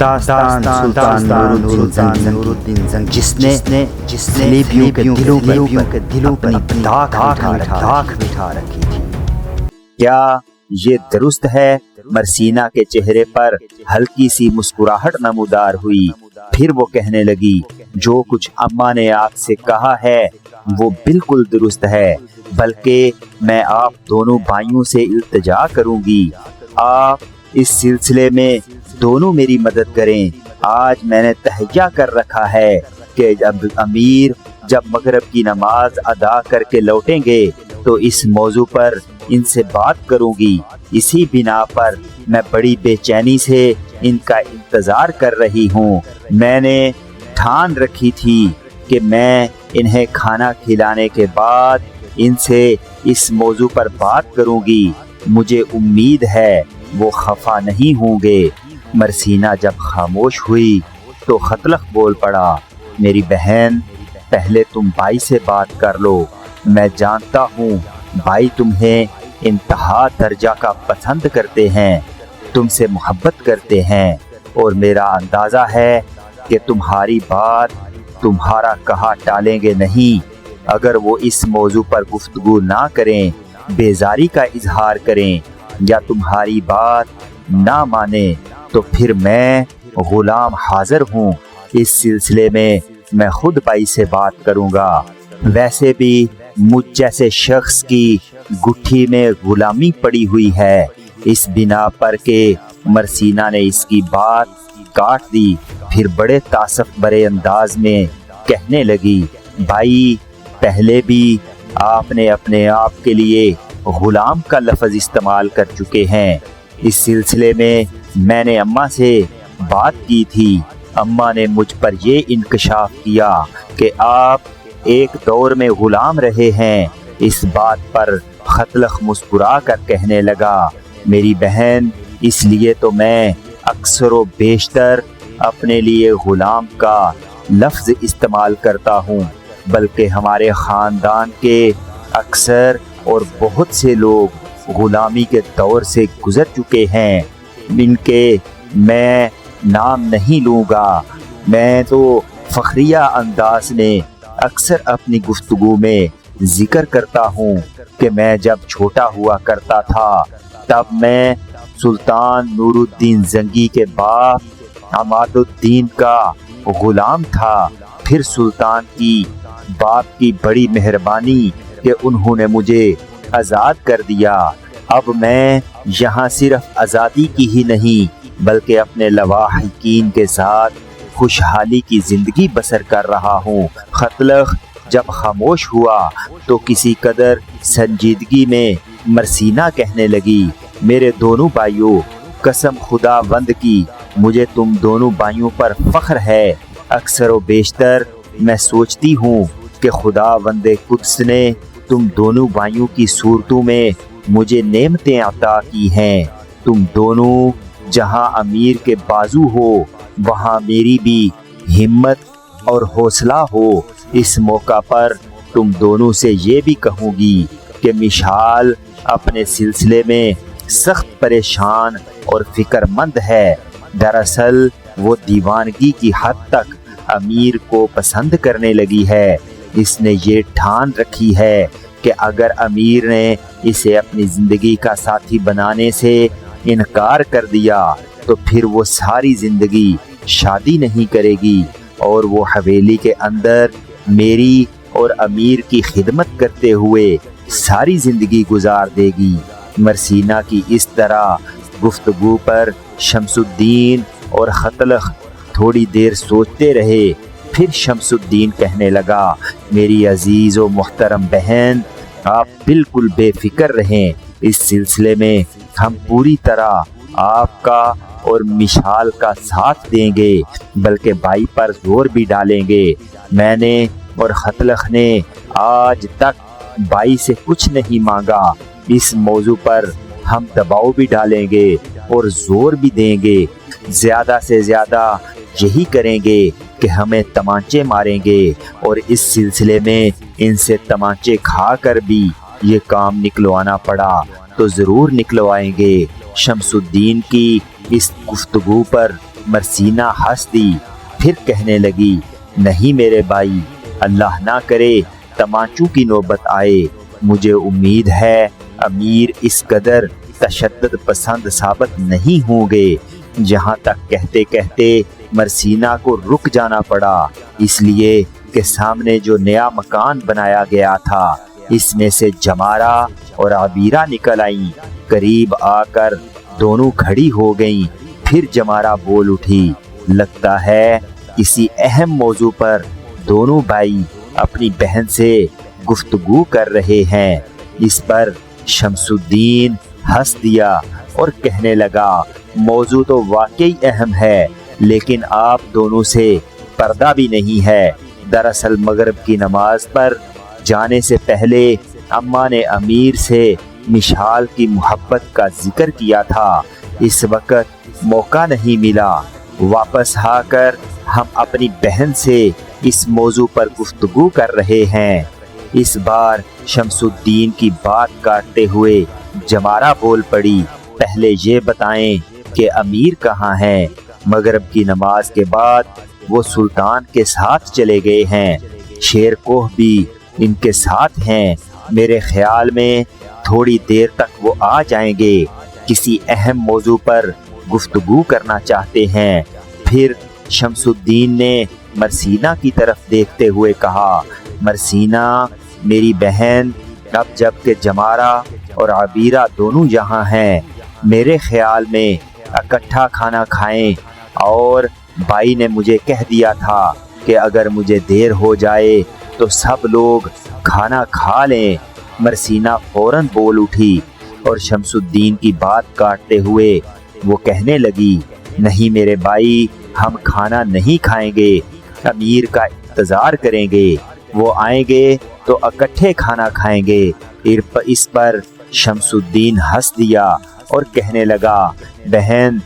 داستان سلطان نورالدین زنگی جس نے صلیبیوں کے دلوں پر اپنی داغ بٹھا رکھی تھی۔ کیا یہ درست ہے؟ مرسینہ کے چہرے پر ہلکی سی مسکراہٹ نمودار ہوئی۔ پھر وہ کہنے لگی، جو کچھ اماں نے آپ سے کہا ہے وہ بالکل درست ہے، بلکہ میں آپ دونوں بھائیوں سے التجا کروں گی، آپ اس سلسلے میں دونوں میری مدد کریں۔ آج میں نے تہیہ کر رکھا ہے کہ امیر جب مغرب کی نماز ادا کر کے لوٹیں گے تو اس موضوع پر ان سے بات کروں گی۔ اسی بنا پر میں بڑی بے چینی سے ان کا انتظار کر رہی ہوں۔ میں نے ٹھان رکھی تھی کہ میں انہیں کھانا کھلانے کے بعد ان سے اس موضوع پر بات کروں گی۔ مجھے امید ہے وہ خفا نہیں ہوں گے۔ مرسینہ جب خاموش ہوئی تو خطلق بول پڑا، میری بہن، پہلے تم بھائی سے بات کر لو۔ میں جانتا ہوں بھائی تمہیں انتہا درجہ کا پسند کرتے ہیں، تم سے محبت کرتے ہیں، اور میرا اندازہ ہے کہ تمہاری بات تمہارا کہا ٹالیں گے نہیں۔ اگر وہ اس موضوع پر گفتگو نہ کریں، بیزاری کا اظہار کریں یا تمہاری بات نہ مانیں تو پھر میں غلام حاضر ہوں۔ اس سلسلے میں خود بھائی سے بات کروں گا۔ ویسے بھی مجھ جیسے شخص کی گٹھی میں غلامی پڑی ہوئی ہے۔ اس بنا پر کہ مرسینہ نے اس کی بات کاٹ دی، پھر بڑے تاسف بھرے انداز میں کہنے لگی، بھائی، پہلے بھی آپ نے اپنے آپ کے لیے غلام کا لفظ استعمال کر چکے ہیں۔ اس سلسلے میں نے اماں سے بات کی تھی۔ اماں نے مجھ پر یہ انکشاف کیا کہ آپ ایک دور میں غلام رہے ہیں۔ اس بات پر خطلق مسکرا کر کہنے لگا، میری بہن، اس لیے تو میں اکثر و بیشتر اپنے لیے غلام کا لفظ استعمال کرتا ہوں، بلکہ ہمارے خاندان کے اکثر اور بہت سے لوگ غلامی کے دور سے گزر چکے ہیں۔ ان کے میں نام نہیں لوں گا۔ میں تو فخریہ انداز میں اکثر اپنی گفتگو میں ذکر کرتا ہوں کہ میں جب چھوٹا ہوا کرتا تھا تب میں سلطان نورالدین زنگی کے باپ عماد الدین کا غلام تھا۔ پھر سلطان کی باپ کی بڑی مہربانی کہ انہوں نے مجھے آزاد کر دیا۔ اب میں یہاں صرف آزادی کی ہی نہیں بلکہ اپنے لواحقین کے ساتھ خوشحالی کی زندگی بسر کر رہا ہوں۔ خطلق جب خاموش ہوا تو کسی قدر سنجیدگی میں مرسینہ کہنے لگی، میرے دونوں بھائیوں، قسم خدا بند کی مجھے تم دونوں بھائیوں پر فخر ہے۔ اکثر و بیشتر میں سوچتی ہوں کہ خدا بند قدس نے تم دونوں بھائیوں کی صورتوں میں مجھے نعمتیں عطا کی ہیں۔ تم دونوں جہاں امیر کے بازو ہو وہاں میری بھی ہمت اور حوصلہ ہو۔ اس موقع پر تم دونوں سے یہ بھی کہوں گی کہ مشال اپنے سلسلے میں سخت پریشان اور فکر مند ہے۔ دراصل وہ دیوانگی کی حد تک امیر کو پسند کرنے لگی ہے۔ اس نے یہ ٹھان رکھی ہے کہ اگر امیر نے اسے اپنی زندگی کا ساتھی بنانے سے انکار کر دیا تو پھر وہ ساری زندگی شادی نہیں کرے گی اور وہ حویلی کے اندر میری اور امیر کی خدمت کرتے ہوئے ساری زندگی گزار دے گی۔ مرسینہ کی اس طرح گفتگو پر شمس الدین اور خطلق تھوڑی دیر سوچتے رہے۔ پھر شمس الدین کہنے لگا، میری عزیز و محترم بہن، آپ بالکل بے فکر رہیں۔ اس سلسلے میں ہم پوری طرح آپ کا اور مشال کا ساتھ دیں گے، بلکہ بھائی پر زور بھی ڈالیں گے۔ میں نے اور خطلق نے آج تک بھائی سے کچھ نہیں مانگا۔ اس موضوع پر ہم دباؤ بھی ڈالیں گے اور زور بھی دیں گے۔ زیادہ سے زیادہ یہی کریں گے کہ ہمیں تمانچے ماریں گے، اور اس سلسلے میں ان سے تمانچے کھا کر بھی یہ کام نکلوانا پڑا تو ضرور نکلوائیں گے۔ شمس الدین کی اس گفتگو پر مرسینہ ہنس دی، پھر کہنے لگی نہیں میرے بھائی، اللہ نہ کرے تمانچوں کی نوبت آئے، مجھے امید ہے امیر اس قدر تشدد پسند ثابت نہیں ہوں گے۔ جہاں تک کہتے کہتے مرسینہ کو رک جانا پڑا، اس لیے کہ سامنے جو نیا مکان بنایا گیا تھا اس میں سے جمارہ اور عبیرہ نکل آئیں، قریب آ کر دونوں کھڑی ہو گئیں۔ پھر جمارہ بول اٹھی، لگتا ہے کسی اہم موضوع پر دونوں بھائی اپنی بہن سے گفتگو کر رہے ہیں۔ اس پر شمس الدین ہنس دیا اور کہنے لگا موضوع تو واقعی اہم ہے، لیکن آپ دونوں سے پردہ بھی نہیں ہے۔ دراصل مغرب کی نماز پر جانے سے پہلے اماں نے امیر سے مشال کی محبت کا ذکر کیا تھا، اس وقت موقع نہیں ملا۔ واپس آ کر ہم اپنی بہن سے اس موضوع پر گفتگو کر رہے ہیں۔ اس بار شمس الدین کی بات کاٹتے ہوئے جمارہ بول پڑی، پہلے یہ بتائیں کہ امیر کہاں ہیں؟ مغرب کی نماز کے بعد وہ سلطان کے ساتھ چلے گئے ہیں، شیر کوہ بھی ان کے ساتھ ہیں، میرے خیال میں تھوڑی دیر تک وہ آ جائیں گے، کسی اہم موضوع پر گفتگو کرنا چاہتے ہیں۔ پھر شمس الدین نے مرسینہ کی طرف دیکھتے ہوئے کہا، مرسینہ میری بہن، اب جب کہ جمارہ اور عبیرہ دونوں یہاں ہیں، میرے خیال میں اکٹھا کھانا کھائیں، اور بھائی نے مجھے کہہ دیا تھا کہ اگر مجھے دیر ہو جائے تو سب لوگ کھانا کھا لیں۔ مرسینہ فوراً بول اٹھی اور شمس الدین کی بات کاٹتے ہوئے وہ کہنے لگی، نہیں میرے بھائی، ہم کھانا نہیں کھائیں گے، امیر کا انتظار کریں گے، وہ آئیں گے تو اکٹھے کھانا کھائیں گے۔ اس پر شمس الدین ہنس دیا اور کہنے لگا، بہن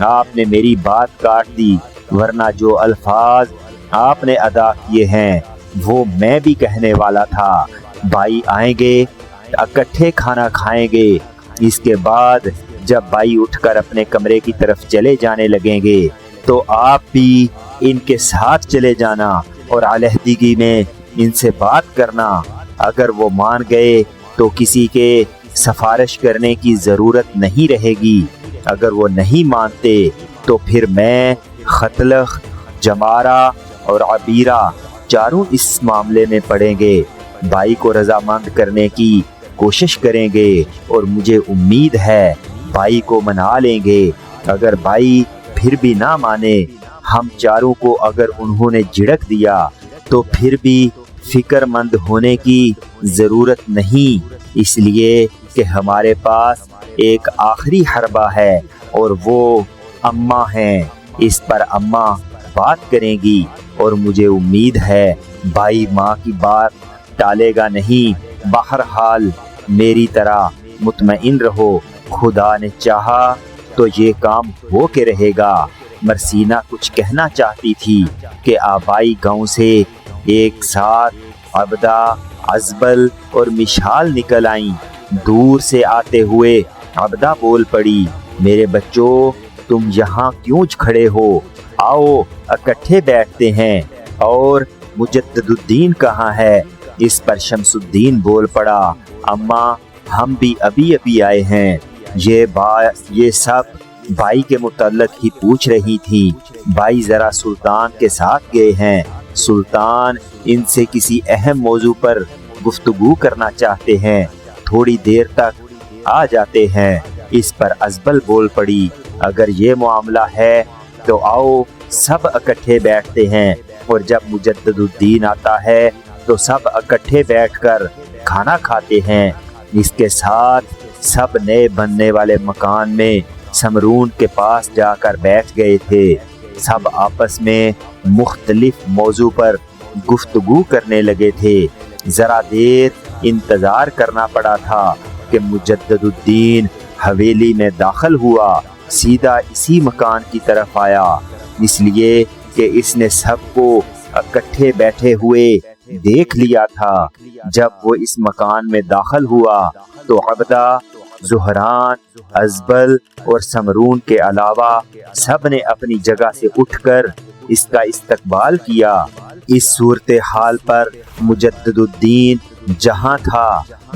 آپ نے میری بات کاٹ دی، ورنہ جو الفاظ آپ نے ادا کیے ہیں وہ میں بھی کہنے والا تھا۔ بھائی آئیں گے، اکٹھے کھانا کھائیں گے، اس کے بعد جب بھائی اٹھ کر اپنے کمرے کی طرف چلے جانے لگیں گے تو آپ بھی ان کے ساتھ چلے جانا اور علیحدگی میں ان سے بات کرنا۔ اگر وہ مان گئے تو کسی کے سفارش کرنے کی ضرورت نہیں رہے گی، اگر وہ نہیں مانتے تو پھر میں، خطلخ، جمارہ اور عبیرہ چاروں اس معاملے میں پڑیں گے، بھائی کو رضامند کرنے کی کوشش کریں گے، اور مجھے امید ہے بھائی کو منا لیں گے۔ اگر بھائی پھر بھی نہ مانے، ہم چاروں کو اگر انہوں نے جھڑک دیا تو پھر بھی فکر مند ہونے کی ضرورت نہیں، اس لیے کہ ہمارے پاس ایک آخری حربہ ہے اور وہ اماں ہیں، اس پر اماں بات کریں گی، اور مجھے امید ہے بھائی ماں کی بات ٹالے گا نہیں۔ بہرحال میری طرح مطمئن رہو، خدا نے چاہا تو یہ کام ہو کے رہے گا۔ مرسینہ کچھ کہنا چاہتی تھی کہ آبائی گاؤں سے ایک ساتھ عبدہ، ازبل اور مشال نکل آئیں۔ دور سے آتے ہوئے عبدہ بول پڑی، میرے بچوں تم یہاں کیوں کھڑے ہو؟ آؤ اکٹھے بیٹھتے ہیں۔ اور مجدد الدین کہاں ہے؟ اس پر شمس الدین بول پڑا، اماں ہم بھی ابھی آئے ہیں۔ یہ سب بھائی کے متعلق ہی پوچھ رہی تھی، بھائی ذرا سلطان کے ساتھ گئے ہیں، سلطان ان سے کسی اہم موضوع پر گفتگو کرنا چاہتے ہیں، تھوڑی دیر تک آ جاتے ہیں۔ اس پر ازبل بول پڑی، اگر یہ معاملہ ہے تو آؤ سب اکٹھے بیٹھتے ہیں، اور جب مجدد الدین آتا ہے تو سب اکٹھے بیٹھ کر کھانا کھاتے ہیں۔ اس کے ساتھ سب نئے بننے والے مکان میں سمرون کے پاس جا کر بیٹھ گئے تھے، سب آپس میں مختلف موضوع پر گفتگو کرنے لگے تھے۔ ذرا دیر انتظار کرنا پڑا تھا کہ مجدد الدین حویلی میں داخل ہوا، سیدھا اسی مکان کی طرف آیا، اس لیے کہ اس نے سب کو اکٹھے بیٹھے ہوئے دیکھ لیا تھا۔ جب وہ اس مکان میں داخل ہوا تو عبدہ، زہران، ازبل اور سمرون کے علاوہ سب نے اپنی جگہ سے اٹھ کر اس کا استقبال کیا۔ اس صورتحال پر مجدد الدین جہاں تھا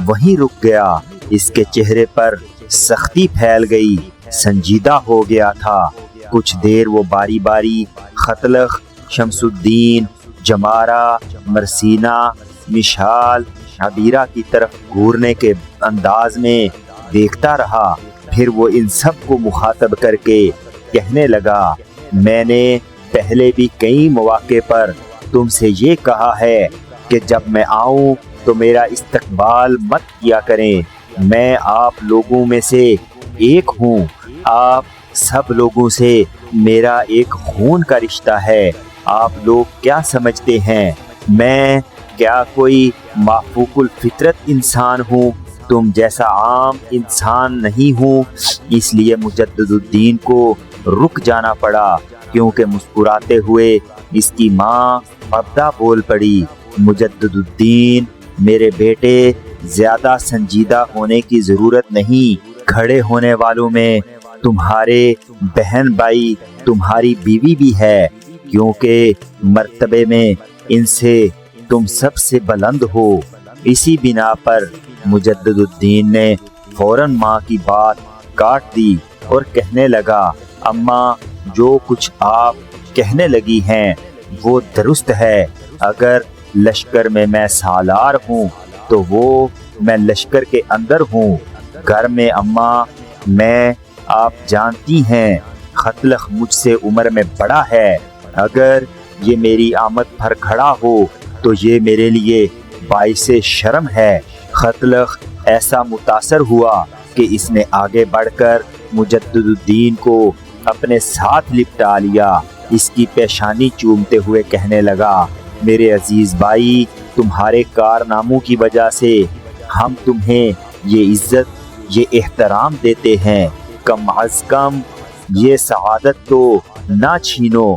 وہیں رک گیا۔ اس کے چہرے پر سختی پھیل گئی، سنجیدہ ہو گیا تھا۔ کچھ دیر وہ باری باری ختلخ، شمس الدین، جمارہ، مرسینہ، مشال، عبیرہ کی طرف گھورنے کے انداز میں دیکھتا رہا۔ پھر وہ ان سب کو مخاطب کر کے کہنے لگا، میں نے پہلے بھی کئی مواقع پر تم سے یہ کہا ہے کہ جب میں آؤں تو میرا استقبال مت کیا کریں۔ میں آپ لوگوں میں سے ایک ہوں، آپ سب لوگوں سے میرا ایک خون کا رشتہ ہے۔ آپ لوگ کیا سمجھتے ہیں میں کیا کوئی مافوق الفطرت انسان ہوں؟ تم جیسا عام انسان نہیں ہوں۔ اس لیے مجدد الدین کو رک جانا پڑا، کیونکہ مسکراتے ہوئے اس کی ماں عبدہ بول پڑی، مجدد الدین میرے بیٹے، زیادہ سنجیدہ ہونے کی ضرورت نہیں۔ کھڑے ہونے والوں میں تمہارے بہن بھائی، تمہاری بیوی بھی ہے، کیونکہ مرتبے میں ان سے تم سب سے بلند ہو۔ اسی بنا پر مجدد الدین نے فوراً ماں کی بات کاٹ دی اور کہنے لگا، اماں جو کچھ آپ کہنے لگی ہیں وہ درست ہے۔ اگر لشکر میں سالار ہوں تو وہ میں لشکر کے اندر ہوں۔ گھر میں اماں میں آپ جانتی ہیں ختلخ مجھ سے عمر میں بڑا ہے۔ اگر یہ میری آمد پر کھڑا ہو تو یہ میرے لیے باعث شرم ہے۔ ختلخ ایسا متاثر ہوا کہ اس نے آگے بڑھ کر مجدد الدین کو اپنے ساتھ لپٹا لیا۔ اس کی پیشانی چومتے ہوئے کہنے لگا، میرے عزیز بھائی، تمہارے کارناموں کی وجہ سے ہم تمہیں یہ عزت، یہ احترام دیتے ہیں۔ کم از کم یہ سعادت تو نہ چھینو۔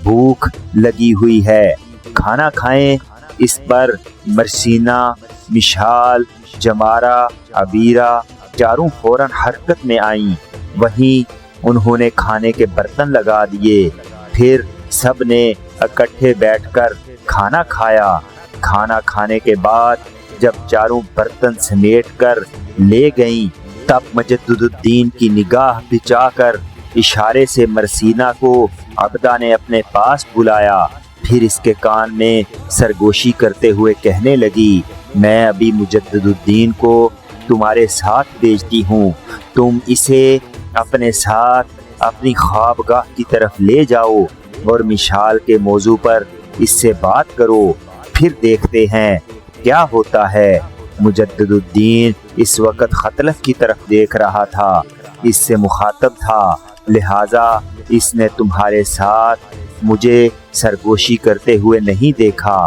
بھوک لگی ہوئی ہے، کھانا کھائیں۔ اس پر مرسینہ، مشال، جمارہ، عبیرہ چاروں فوراً حرکت میں آئیں۔ وہیں انہوں نے کھانے کے برتن لگا دیے۔ پھر سب نے اکٹھے بیٹھ کر کھانا کھایا۔ کھانا کھانے کے بعد جب چاروں برتن سمیٹ کر لے گئیں، تب مجدد الدین کی نگاہ بچا کر اشارے سے مرسینہ کو عبدہ نے اپنے پاس بلایا۔ پھر اس کے کان میں سرگوشی کرتے ہوئے کہنے لگی، میں ابھی مجدد الدین کو تمہارے ساتھ بھیجتی ہوں۔ تم اسے اپنے ساتھ اپنی خوابگاہ کی طرف لے جاؤ اور مشال کے موضوع پر اس سے بات کرو، پھر دیکھتے ہیں کیا ہوتا ہے۔ مجدد الدین اس وقت ختلخ کی طرف دیکھ رہا تھا، اس سے مخاطب تھا، لہٰذا اس نے تمہارے ساتھ مجھے سرگوشی کرتے ہوئے نہیں دیکھا،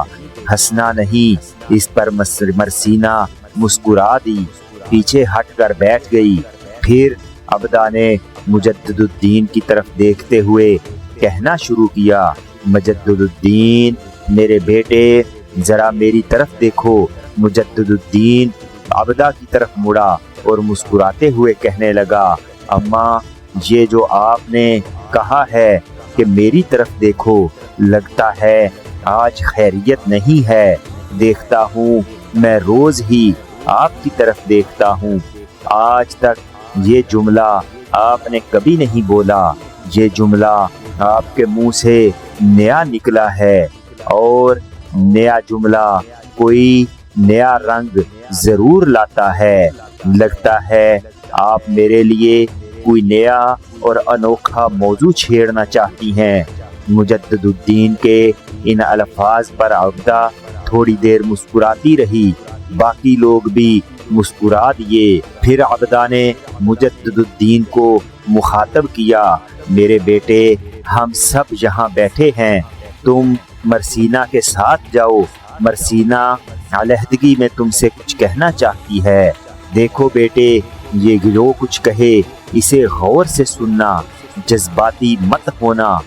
ہنسنا نہیں۔ اس پر مرسینہ مسکرا دی، پیچھے ہٹ کر بیٹھ گئی۔ پھر عبدہ نے مجدد الدین کی طرف دیکھتے ہوئے کہنا شروع کیا، مجدد الدین میرے بیٹے، ذرا میری طرف دیکھو۔ مجدد الدین عبدہ کی طرف مڑا اور مسکراتے ہوئے کہنے لگا، اماں یہ جو آپ نے کہا ہے کہ میری طرف دیکھو، لگتا ہے آج خیریت نہیں ہے۔ دیکھتا ہوں میں روز ہی آپ کی طرف دیکھتا ہوں، آج تک یہ جملہ آپ نے کبھی نہیں بولا۔ یہ جملہ آپ کے منہ سے نیا نکلا ہے، اور نیا جملہ کوئی نیا رنگ ضرور لاتا ہے۔ لگتا ہے آپ میرے لیے کوئی نیا اور انوکھا موضوع چھیڑنا چاہتی ہیں۔ مجدد الدین کے ان الفاظ پر عبدہ تھوڑی دیر مسکراتی رہی، باقی لوگ بھی مسکرا دیے۔ پھر عبدہ نے مجدد الدین کو مخاطب کیا، میرے بیٹے، ہم سب یہاں بیٹھے ہیں، تم مرسینہ کے ساتھ جاؤ۔ مرسینہ علیحدگی میں تم سے کچھ کہنا چاہتی ہے۔ دیکھو بیٹے، یہ جو کچھ کہے اسے غور سے سننا، جذباتی مت ہونا۔